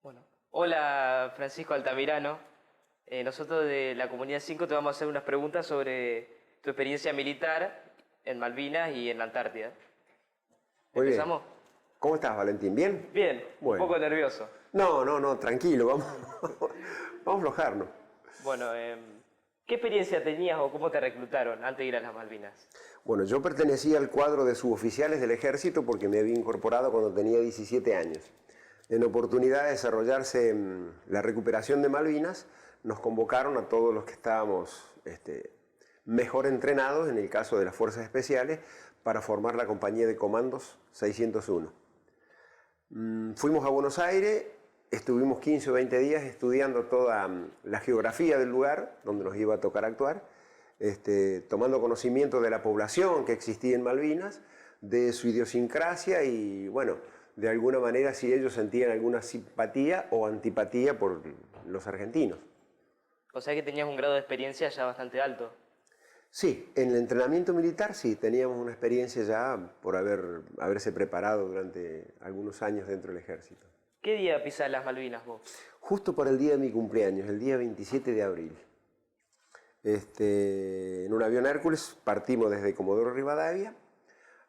Bueno, hola Francisco Altamirano. Nosotros de la Comunidad 5 te vamos a hacer unas preguntas sobre tu experiencia militar en Malvinas y en la Antártida. Muy bien. ¿Empezamos? ¿Cómo estás, Valentín? ¿Bien? Bien, un Bueno. poco nervioso. No, tranquilo, vamos, vamos a aflojarnos. Bueno, ¿qué experiencia tenías o cómo te reclutaron antes de ir a las Malvinas? Bueno, yo pertenecía al cuadro de suboficiales del ejército porque me había incorporado cuando tenía 17 años. En oportunidad de desarrollarse la recuperación de Malvinas, nos convocaron a todos los que estábamos mejor entrenados, en el caso de las Fuerzas Especiales, para formar la compañía de comandos 601. Fuimos a Buenos Aires, estuvimos 15 o 20 días estudiando toda la geografía del lugar donde nos iba a tocar actuar, tomando conocimiento de la población que existía en Malvinas, de su idiosincrasia y, bueno, de alguna manera si ellos sentían alguna simpatía o antipatía por los argentinos. O sea que tenías un grado de experiencia ya bastante alto. Sí, en el entrenamiento militar sí, teníamos una experiencia ya por haberse preparado durante algunos años dentro del ejército. ¿Qué día pisás las Malvinas vos? Justo por el día de mi cumpleaños, el día 27 de abril. En un avión Hércules partimos desde Comodoro Rivadavia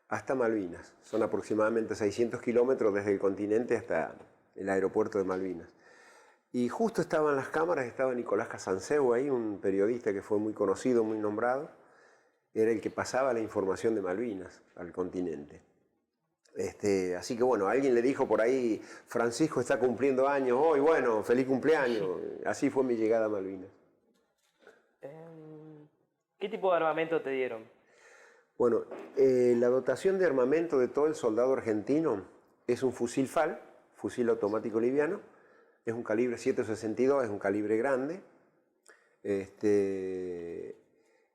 hasta Malvinas. Son aproximadamente 600 kilómetros desde el continente hasta el aeropuerto de Malvinas. Y justo estaban las cámaras, estaba Nicolás Casanseu ahí, un periodista que fue muy conocido, muy nombrado. Era el que pasaba la información de Malvinas al continente. Así que bueno, alguien le dijo por ahí, Francisco está cumpliendo años hoy, bueno, feliz cumpleaños. Así fue mi llegada a Malvinas. ¿Qué tipo de armamento te dieron? Bueno, la dotación de armamento de todo el soldado argentino es un fusil FAL, fusil automático liviano, es un calibre 7.62, es un calibre grande.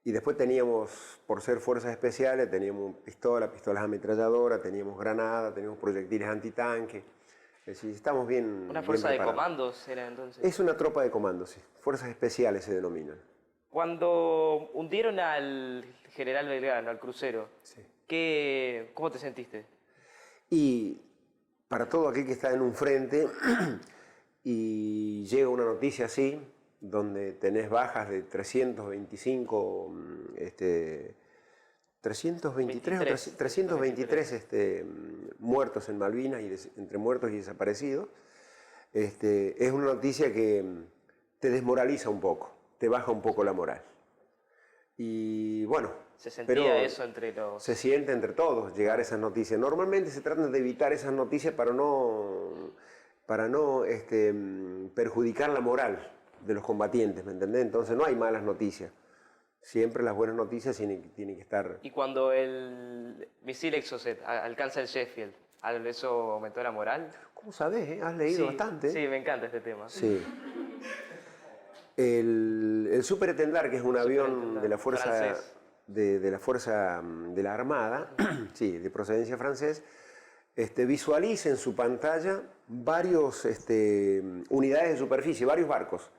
Y después teníamos, por ser fuerzas especiales, teníamos pistolas ametralladoras, teníamos granadas, teníamos proyectiles antitanque. Es decir, estamos bien ¿Una fuerza bien de preparados. comandos era entonces? Es una tropa de comandos, sí. Fuerzas especiales se denominan. Cuando hundieron al general Belgrano, al crucero, Sí. ¿cómo te sentiste? Y para todo aquel que está en un frente y llega una noticia así, donde tenés bajas de 325, 323 o 323 muertos en Malvinas, y entre muertos y desaparecidos, es una noticia que te desmoraliza un poco, te baja un poco la moral. Y bueno, ¿Se sentía eso entre los...? se siente entre todos llegar a esas noticias. Normalmente se trata de evitar esas noticias para no perjudicar la moral de los combatientes, ¿me entendés? Entonces no hay malas noticias. Siempre las buenas noticias tienen que estar... Y cuando el misil Exocet alcanza el Sheffield, ¿eso aumentó la moral? ¿Cómo sabés? Has leído Sí, bastante. sí, me encanta este tema. Sí. El Superintendent, que es un avión de la fuerza francés. de la fuerza de la Armada, sí, de procedencia francés, visualiza en su pantalla varios unidades de superficie, varios barcos,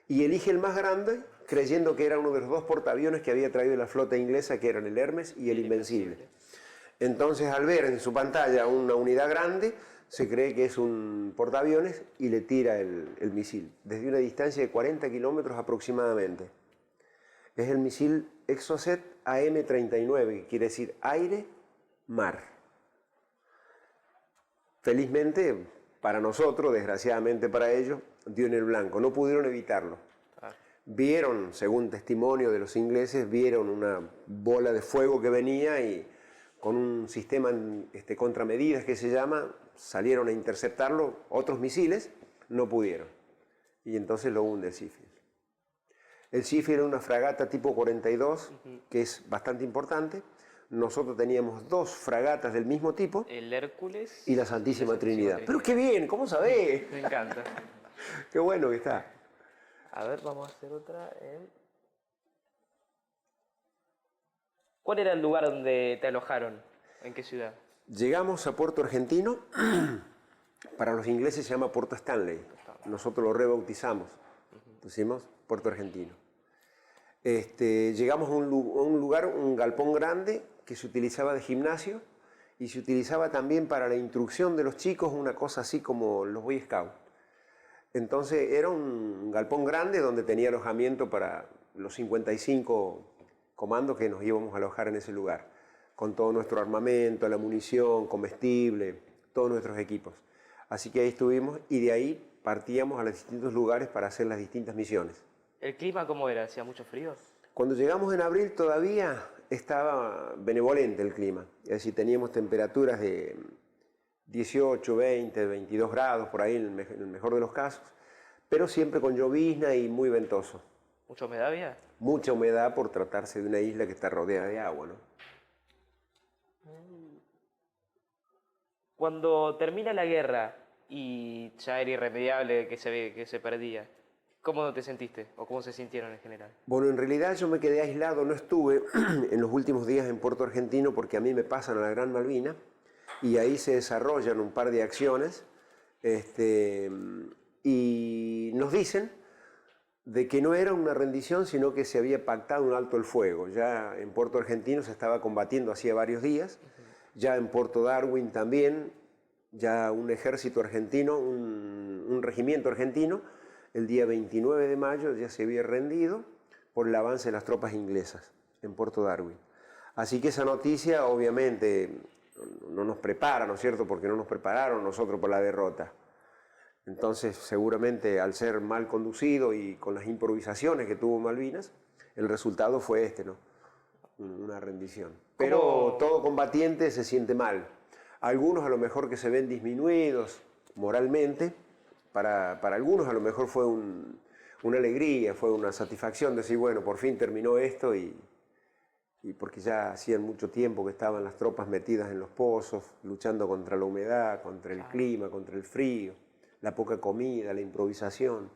y elige el más grande creyendo que era uno de los dos portaaviones que había traído la flota inglesa, que eran el Hermes y el Invencible. Entonces, al ver en su pantalla una unidad grande, se cree que es un portaaviones y le tira el misil desde una distancia de 40 kilómetros aproximadamente. Es el misil Exocet AM-39, que quiere decir aire-mar. Felizmente para nosotros, desgraciadamente para ellos, dio en el blanco, no pudieron evitarlo. Vieron, según testimonio de los ingleses, vieron una bola de fuego que venía y con un sistema contramedidas que se llama, salieron a interceptarlo, otros misiles, no pudieron. Y entonces lo hunde el Sheffield. El Sheffield era una fragata tipo 42, que es bastante importante. Nosotros teníamos dos fragatas del mismo tipo. El Hércules Y la Santísima Trinidad. Pero qué bien, ¿cómo sabés? Me encanta. Qué bueno que está. A ver, vamos a hacer otra. ¿Cuál era el lugar donde te alojaron? ¿En qué ciudad? Llegamos a Puerto Argentino. Para los ingleses se llama Puerto Stanley. Nosotros lo rebautizamos. Pusimos Puerto Argentino. Llegamos a un lugar, un galpón grande que se utilizaba de gimnasio y se utilizaba también para la instrucción de los chicos, una cosa así como los Boy Scouts. Entonces era un galpón grande donde tenía alojamiento para los 55 comandos que nos íbamos a alojar en ese lugar, con todo nuestro armamento, la munición, comestible, todos nuestros equipos. Así que ahí estuvimos y de ahí partíamos a los distintos lugares para hacer las distintas misiones. ¿El clima cómo era? ¿Hacía mucho frío? Cuando llegamos en abril todavía estaba benevolente el clima, es decir, teníamos temperaturas de 18, 20, 22 grados, por ahí en el mejor de los casos, pero siempre con llovizna y muy ventoso. ¿Mucha humedad había? Mucha humedad por tratarse de una isla que está rodeada de agua, ¿no? Cuando termina la guerra y ya era irremediable que se perdía, ¿cómo te sentiste o cómo se sintieron en general? Bueno, en realidad yo me quedé aislado, no estuve en los últimos días en Puerto Argentino porque a mí me pasan a la Gran Malvina y ahí se desarrollan un par de acciones y nos dicen de que no era una rendición, sino que se había pactado un alto el fuego. Ya en Puerto Argentino se estaba combatiendo hacía varios días, ya en Puerto Darwin también, ya un ejército argentino, un regimiento argentino, el día 29 de mayo ya se había rendido por el avance de las tropas inglesas en Puerto Darwin. Así que esa noticia obviamente no nos prepara, ¿no es cierto?, porque no nos prepararon nosotros por la derrota. Entonces, seguramente al ser mal conducido y con las improvisaciones que tuvo Malvinas, el resultado fue este, ¿no? Una rendición. Pero todo combatiente se siente mal. Algunos a lo mejor que se ven disminuidos moralmente, para algunos a lo mejor fue una alegría, fue una satisfacción decir, bueno, por fin terminó esto y porque ya hacían mucho tiempo que estaban las tropas metidas en los pozos, luchando contra la humedad, contra el clima, contra el frío, la poca comida, la improvisación.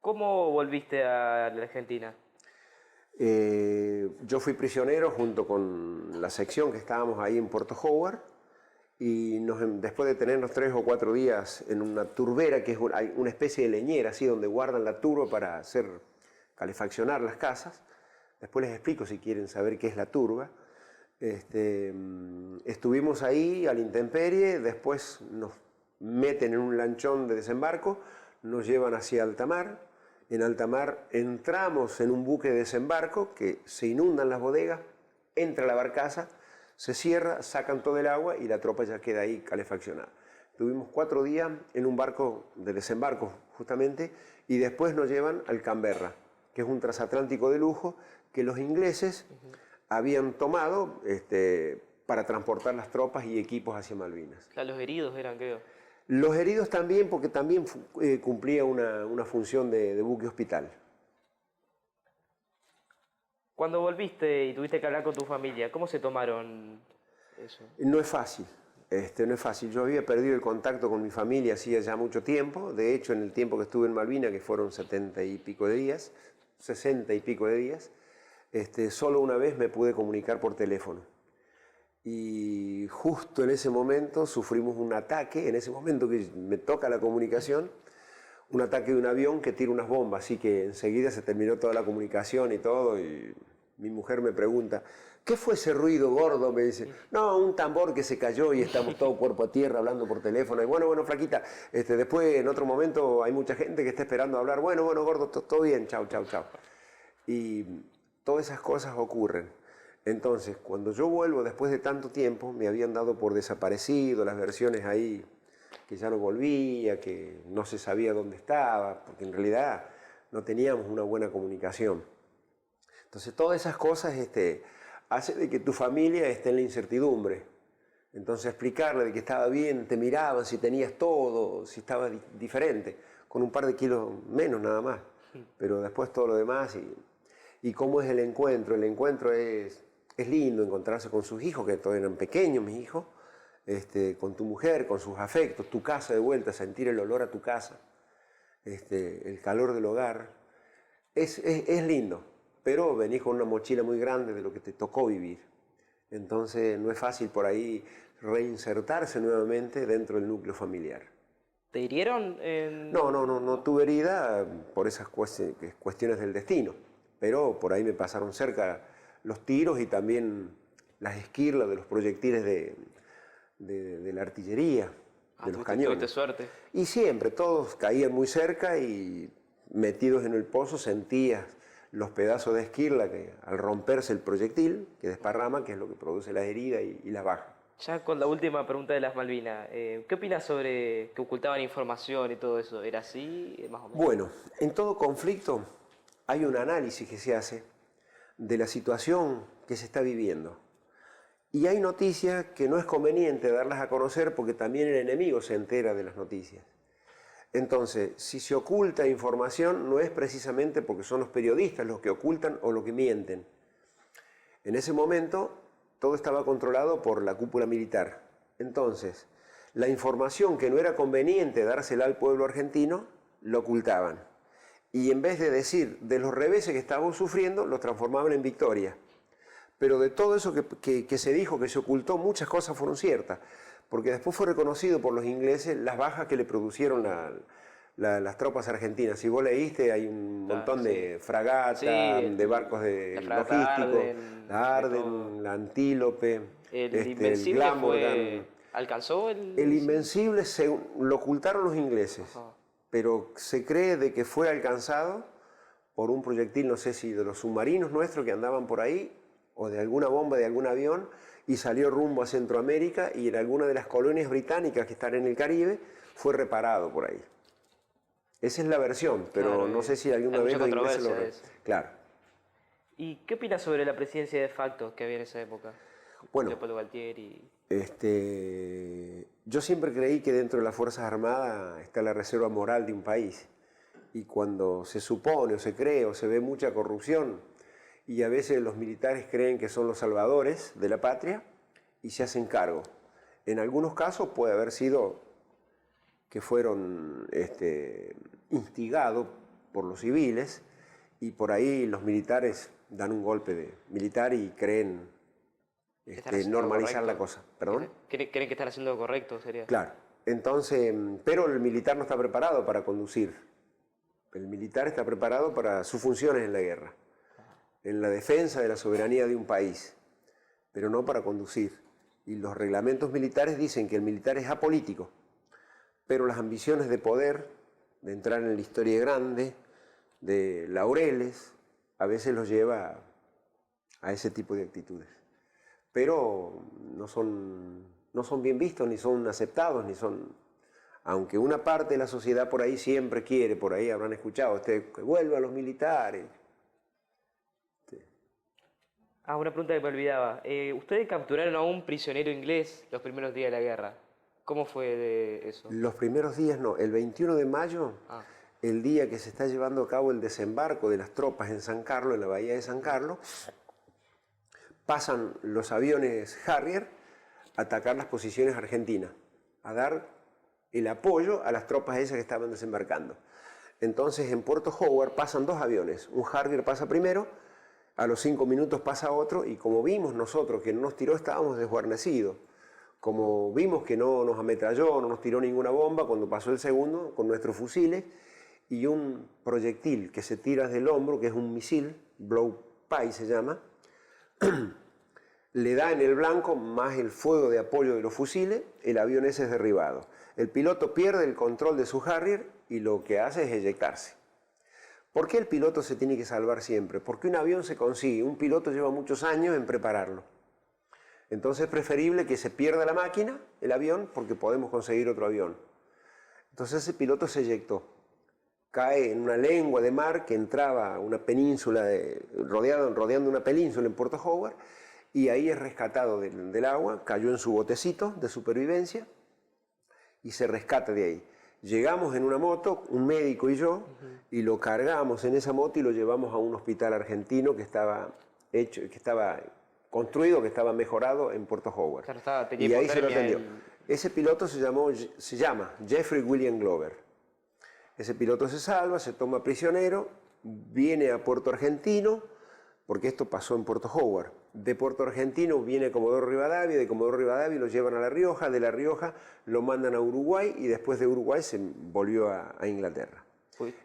¿Cómo volviste a la Argentina? Yo fui prisionero junto con la sección que estábamos ahí en Puerto Howard y después de tenernos 3 o 4 días en una turbera, que es una especie de leñera, así donde guardan la turba para hacer calefaccionar las casas, después les explico si quieren saber qué es la turba. Estuvimos ahí a la intemperie, después nos meten en un lanchón de desembarco, nos llevan hacia alta mar. En alta mar entramos en un buque de desembarco que se inundan las bodegas, entra la barcaza, se cierra, sacan todo el agua y la tropa ya queda ahí calefaccionada. Tuvimos 4 días en un barco de desembarco justamente y después nos llevan al Canberra, que es un transatlántico de lujo que los ingleses habían tomado para transportar las tropas y equipos hacia Malvinas. Los heridos eran, creo. Los heridos también, porque también cumplía una función de buque hospital. Cuando volviste y tuviste que hablar con tu familia, ¿cómo se tomaron eso? No es fácil, no es fácil. Yo había perdido el contacto con mi familia hacía ya mucho tiempo. De hecho, en el tiempo que estuve en Malvinas, que fueron 70 y pico de días, 60 y pico de días, solo una vez me pude comunicar por teléfono. Y justo en ese momento sufrimos un ataque, en ese momento que me toca la comunicación, un ataque de un avión que tira unas bombas, así que enseguida se terminó toda la comunicación y todo, y mi mujer me pregunta, ¿qué fue ese ruido gordo? Me dice, no, un tambor que se cayó y estamos todo cuerpo a tierra hablando por teléfono, y bueno, flaquita, después en otro momento hay mucha gente que está esperando hablar, bueno, gordo, todo bien, chau. Y todas esas cosas ocurren. Entonces, cuando yo vuelvo después de tanto tiempo, me habían dado por desaparecido, las versiones ahí, que ya no volvía, que no se sabía dónde estaba, porque en realidad no teníamos una buena comunicación. Entonces, todas esas cosas hacen de que tu familia esté en la incertidumbre. Entonces, explicarle de que estaba bien, te miraban, si tenías todo, si estaba diferente, con un par de kilos menos nada más, pero después todo lo demás. ¿Y cómo es el encuentro? El encuentro es lindo, encontrarse con sus hijos, que todavía eran pequeños mis hijos, con tu mujer, con sus afectos, tu casa de vuelta, sentir el olor a tu casa, el calor del hogar. Es lindo, pero venís con una mochila muy grande de lo que te tocó vivir. Entonces no es fácil por ahí reinsertarse nuevamente dentro del núcleo familiar. ¿Te hirieron? No tuve herida por esas cuestiones del destino, pero por ahí me pasaron cerca los tiros y también las esquirlas de los proyectiles de la artillería. de los cañones. Tuviste suerte. Y siempre, todos caían muy cerca y metidos en el pozo sentías los pedazos de esquirla que al romperse el proyectil, que desparrama, que es lo que produce las heridas y las bajas. Ya con la última pregunta de las Malvinas, ¿qué opinas sobre que ocultaban información y todo eso? ¿Era así, más o menos? Bueno, en todo conflicto hay un análisis que se hace de la situación que se está viviendo. Y hay noticias que no es conveniente darlas a conocer porque también el enemigo se entera de las noticias. Entonces, si se oculta información, no es precisamente porque son los periodistas los que ocultan o los que mienten. En ese momento, todo estaba controlado por la cúpula militar. Entonces, la información que no era conveniente dársela al pueblo argentino, lo ocultaban. Y en vez de decir de los reveses que estábamos sufriendo, los transformaban en victoria. Pero de todo eso que se dijo, que se ocultó, muchas cosas fueron ciertas. Porque después fue reconocido por los ingleses las bajas que le produjeron las tropas argentinas. Si vos leíste, hay un montón de fragatas, de barcos logísticos, la Arden, la Antílope, el Invencible Glamorgan. ¿Alcanzó El Invencible lo ocultaron los ingleses, pero se cree de que fue alcanzado por un proyectil, no sé si de los submarinos nuestros que andaban por ahí, o de alguna bomba de algún avión, y salió rumbo a Centroamérica y en alguna de las colonias británicas que están en el Caribe fue reparado por ahí. Esa es la versión, pero claro, no sé si alguna vez los ingleses lo... Claro. ¿Y qué opinas sobre la presidencia de facto que había en esa época? Bueno, Leopoldo Galtieri. Yo siempre creí que dentro de las Fuerzas Armadas está la reserva moral de un país. Y cuando se supone o se cree o se ve mucha corrupción, y a veces los militares creen que son los salvadores de la patria y se hacen cargo. En algunos casos puede haber sido que fueron instigados por los civiles y por ahí los militares dan un golpe militar y creen normalizar la cosa. ¿Perdón? ¿Creen que están haciendo lo correcto? Sería. Claro. Entonces, pero el militar no está preparado para conducir. El militar está preparado para sus funciones en la guerra, en la defensa de la soberanía de un país, pero no para conducir. Y los reglamentos militares dicen que el militar es apolítico, pero las ambiciones de poder, de entrar en la historia grande, de laureles, a veces los lleva a ese tipo de actitudes. Pero no son bien vistos, ni son aceptados, ni son... Aunque una parte de la sociedad por ahí siempre quiere, por ahí habrán escuchado, que vuelvan los militares. Una pregunta que me olvidaba. Ustedes capturaron a un prisionero inglés los primeros días de la guerra. ¿Cómo fue de eso? Los primeros días no. El 21 de mayo, el día que se está llevando a cabo el desembarco de las tropas en San Carlos, en la bahía de San Carlos, pasan los aviones Harrier a atacar las posiciones argentinas, a dar el apoyo a las tropas esas que estaban desembarcando. Entonces en Puerto Howard pasan dos aviones. Un Harrier pasa primero, a los 5 minutos pasa otro, y como vimos nosotros que no nos tiró, estábamos desguarnecidos. Como vimos que no nos ametralló, no nos tiró ninguna bomba, cuando pasó el segundo, con nuestros fusiles, y un proyectil que se tira desde el hombro, que es un misil, Blow Pie se llama, le da en el blanco, más el fuego de apoyo de los fusiles, el avión ese es derribado. El piloto pierde el control de su Harrier y lo que hace es eyectarse. ¿Por qué el piloto se tiene que salvar siempre? Porque un avión se consigue, un piloto lleva muchos años en prepararlo. Entonces es preferible que se pierda la máquina, el avión, porque podemos conseguir otro avión. Entonces ese piloto se eyectó. Cae en una lengua de mar que entraba a una península, rodeando una península en Puerto Howard, y ahí es rescatado del agua, cayó en su botecito de supervivencia y se rescata de ahí. Llegamos en una moto, un médico y yo, y lo cargamos en esa moto y lo llevamos a un hospital argentino que estaba construido, que estaba mejorado en Puerto Howard. Claro, y ahí se lo atendió. Ese piloto se llama Jeffrey William Glover. Ese piloto se salva, se toma prisionero, viene a Puerto Argentino, porque esto pasó en Puerto Howard. De Puerto Argentino viene Comodoro Rivadavia, de Comodoro Rivadavia lo llevan a La Rioja, de La Rioja lo mandan a Uruguay y después de Uruguay se volvió a Inglaterra.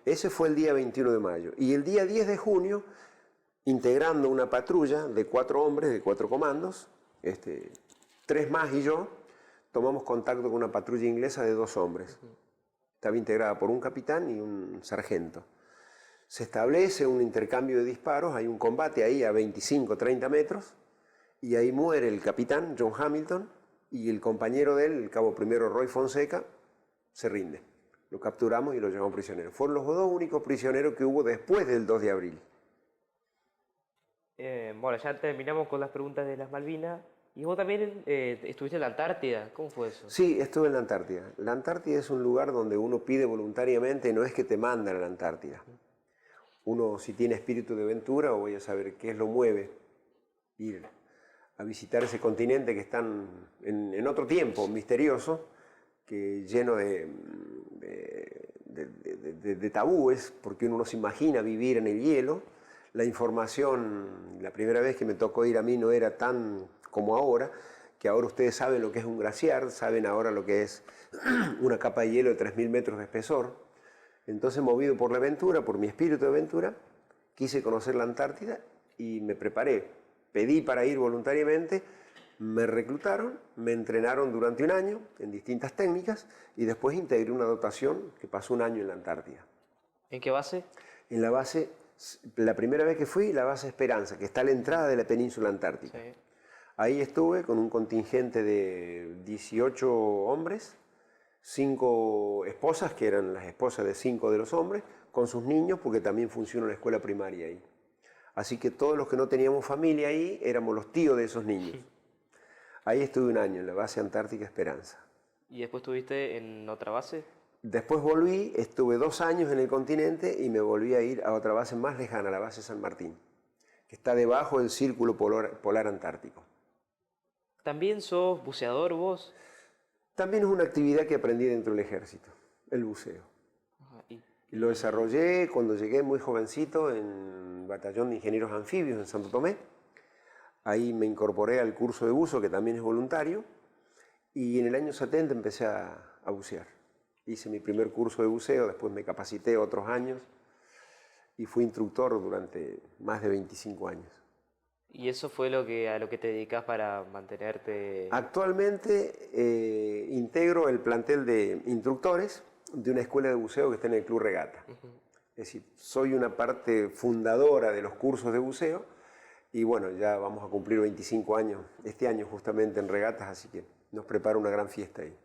Ese fue el día 21 de mayo. Y el día 10 de junio, integrando una patrulla de 4 hombres, de 4 comandos, 3 más y yo, tomamos contacto con una patrulla inglesa de 2 hombres. Estaba integrada por un capitán y un sargento. Se establece un intercambio de disparos, hay un combate ahí a 25, 30 metros, y ahí muere el capitán, John Hamilton, y el compañero de él, el cabo primero Roy Fonseca, se rinde. Lo capturamos y lo llevamos prisionero. Fueron los 2 únicos prisioneros que hubo después del 2 de abril. Bueno, ya terminamos con las preguntas de las Malvinas. Y vos también estuviste en la Antártida. ¿Cómo fue eso? Sí, estuve en la Antártida. La Antártida es un lugar donde uno pide voluntariamente, no es que te mandan a la Antártida. Uno, si tiene espíritu de aventura, o voy a saber qué es lo mueve, ir a visitar ese continente que está en otro tiempo misterioso, que lleno de tabúes, porque uno no se imagina vivir en el hielo. La información, la primera vez que me tocó ir a mí no era tan como ahora, que ahora ustedes saben lo que es un glaciar, saben ahora lo que es una capa de hielo de 3.000 metros de espesor. Entonces, movido por la aventura, por mi espíritu de aventura, quise conocer la Antártida y me preparé. Pedí para ir voluntariamente, me reclutaron, me entrenaron durante un año en distintas técnicas y después integré una dotación que pasó un año en la Antártida. ¿En qué base? En la base, la primera vez que fui, la base Esperanza, que está a la entrada de la península antártica. Sí. Ahí estuve con un contingente de 18 hombres, 5 esposas, que eran las esposas de 5 de los hombres, con sus niños, porque también funciona la escuela primaria ahí. Así que todos los que no teníamos familia ahí, éramos los tíos de esos niños. Ahí estuve un año, en la base Antártica Esperanza. ¿Y después estuviste en otra base? Después volví, estuve 2 años en el continente y me volví a ir a otra base más lejana, la base San Martín, que está debajo del Círculo Polar Antártico. ¿También sos buceador vos? También es una actividad que aprendí dentro del ejército, el buceo. Ajá, Y lo desarrollé cuando llegué muy jovencito en el Batallón de Ingenieros Anfibios en Santo Tomé. Ahí me incorporé al curso de buzo, que también es voluntario, y en el año 70 empecé a bucear. Hice mi primer curso de buceo, después me capacité otros años y fui instructor durante más de 25 años. ¿Y eso fue a lo que te dedicás para mantenerte? Actualmente integro el plantel de instructores de una escuela de buceo que está en el Club Regata. Es decir, soy una parte fundadora de los cursos de buceo y bueno, ya vamos a cumplir 25 años este año justamente en regatas, así que nos prepara una gran fiesta ahí.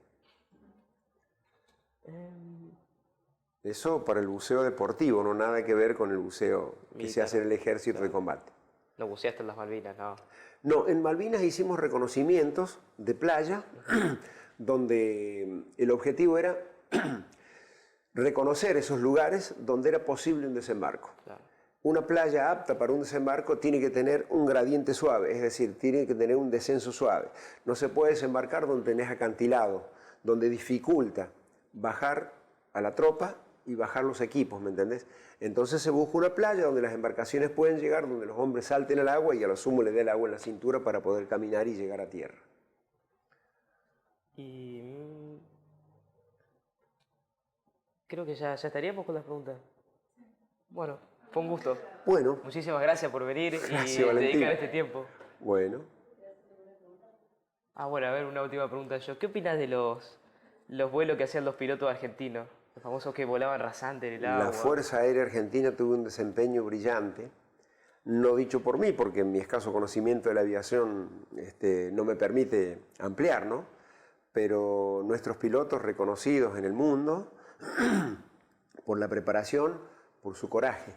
Eso para el buceo deportivo, no nada que ver con el buceo que se hace en el ejército de combate. No buceaste en las Malvinas, no. No, en Malvinas hicimos reconocimientos de playa, donde el objetivo era reconocer esos lugares donde era posible un desembarco. Claro. Una playa apta para un desembarco tiene que tener un gradiente suave, es decir, tiene que tener un descenso suave. No se puede desembarcar donde tenés acantilado, donde dificulta bajar a la tropa y bajar los equipos, ¿me entendés? Entonces se busca una playa donde las embarcaciones pueden llegar, donde los hombres salten al agua y a lo sumo le dé el agua en la cintura para poder caminar y llegar a tierra. Y creo que ya estaríamos con las preguntas. Bueno, fue un gusto. Bueno. Muchísimas gracias por venir Gracias, y Valentín. dedicar este tiempo. Bueno. Bueno, a ver, una última pregunta yo. ¿Qué opinas de los vuelos que hacían los pilotos argentinos? Los famosos que volaban rasante en el agua. La Fuerza Aérea Argentina tuvo un desempeño brillante, no dicho por mí, porque mi escaso conocimiento de la aviación no me permite ampliar, ¿no? Pero nuestros pilotos reconocidos en el mundo por la preparación, por su coraje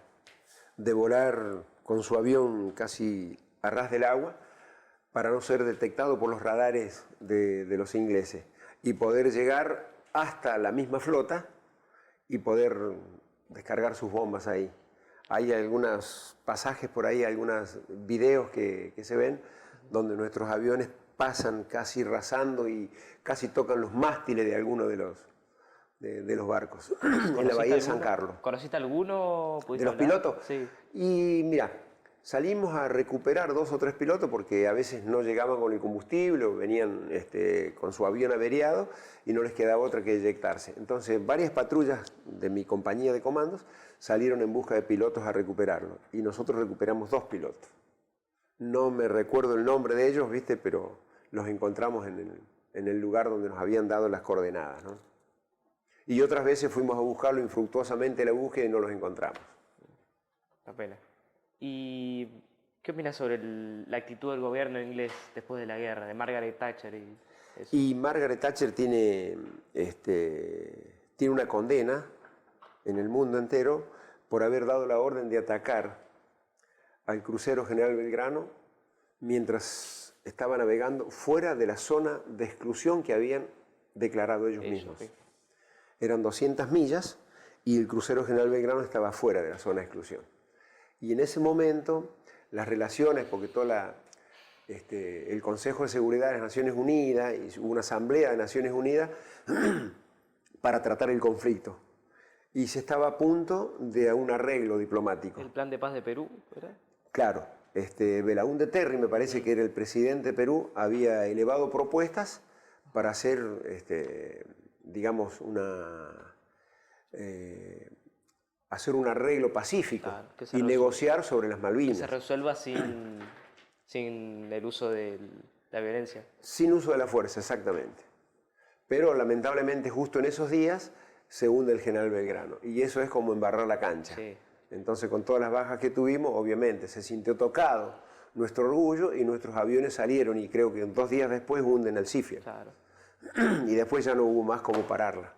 de volar con su avión casi a ras del agua para no ser detectado por los radares de los ingleses y poder llegar hasta la misma flota y poder descargar sus bombas ahí. Hay algunos pasajes por ahí, algunos videos que se ven donde nuestros aviones pasan casi rasando y casi tocan los mástiles de algunos de los barcos en la bahía de San Carlos. ¿Conociste alguno? ¿De los pilotos? Sí. Y mira, salimos a recuperar 2 o 3 pilotos porque a veces no llegaban con el combustible o venían con su avión averiado y no les quedaba otra que eyectarse. Entonces, varias patrullas de mi compañía de comandos salieron en busca de pilotos a recuperarlo y nosotros recuperamos 2 pilotos. No me recuerdo el nombre de ellos, ¿viste? Pero los encontramos en en el lugar donde nos habían dado las coordenadas, ¿no? Y otras veces fuimos a buscarlo infructuosamente la búsqueda y no los encontramos. La pena. ¿Y qué opinas sobre la actitud del gobierno inglés después de la guerra, de Margaret Thatcher y eso? Y Margaret Thatcher tiene una condena en el mundo entero por haber dado la orden de atacar al crucero General Belgrano mientras estaba navegando fuera de la zona de exclusión que habían declarado ellos mismos. Sí. Eran 200 millas y el crucero General Belgrano estaba fuera de la zona de exclusión. Y en ese momento las relaciones, porque el Consejo de Seguridad de las Naciones Unidas, y hubo una asamblea de Naciones Unidas para tratar el conflicto. Y se estaba a punto de un arreglo diplomático. ¿El plan de paz de Perú, ¿verdad? Claro, Belaúnde Terry, me parece que era el presidente de Perú, había elevado propuestas para hacer, digamos, hacer un arreglo pacífico, claro, y negociar sobre las Malvinas. Que se resuelva sin el uso de la violencia. Sin uso de la fuerza, exactamente. Pero lamentablemente justo en esos días se hunde el General Belgrano. Y eso es como embarrar la cancha. Sí. Entonces, con todas las bajas que tuvimos, obviamente se sintió tocado nuestro orgullo y nuestros aviones salieron y creo que 2 días después hunden el Zifia. Claro. Y después ya no hubo más cómo pararla,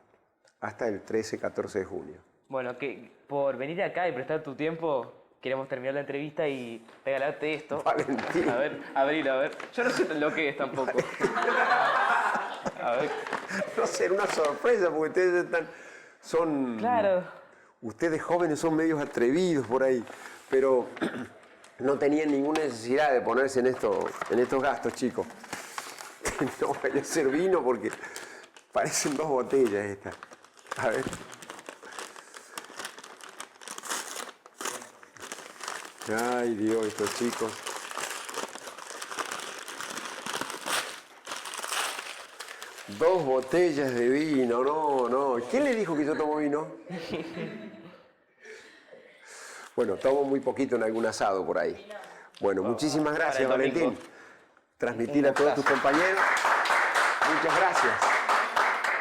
hasta el 13-14 de junio. Bueno, que por venir acá y prestar tu tiempo, queremos terminar la entrevista y regalarte esto. Valentín. A ver, abrilo, a ver. Yo no sé lo que es tampoco. A ver. No sé, era una sorpresa porque ustedes son... Claro. Ustedes jóvenes son medios atrevidos por ahí, pero no tenían ninguna necesidad de ponerse en estos gastos, chicos. No vaya a ser vino porque parecen 2 botellas estas. A ver. Ay, Dios, estos chicos. Dos botellas de vino, no. ¿Quién le dijo que yo tomo vino? Bueno, tomo muy poquito en algún asado por ahí. Bueno, muchísimas gracias, Valentín. Transmitir a todos tus compañeros. Muchas gracias.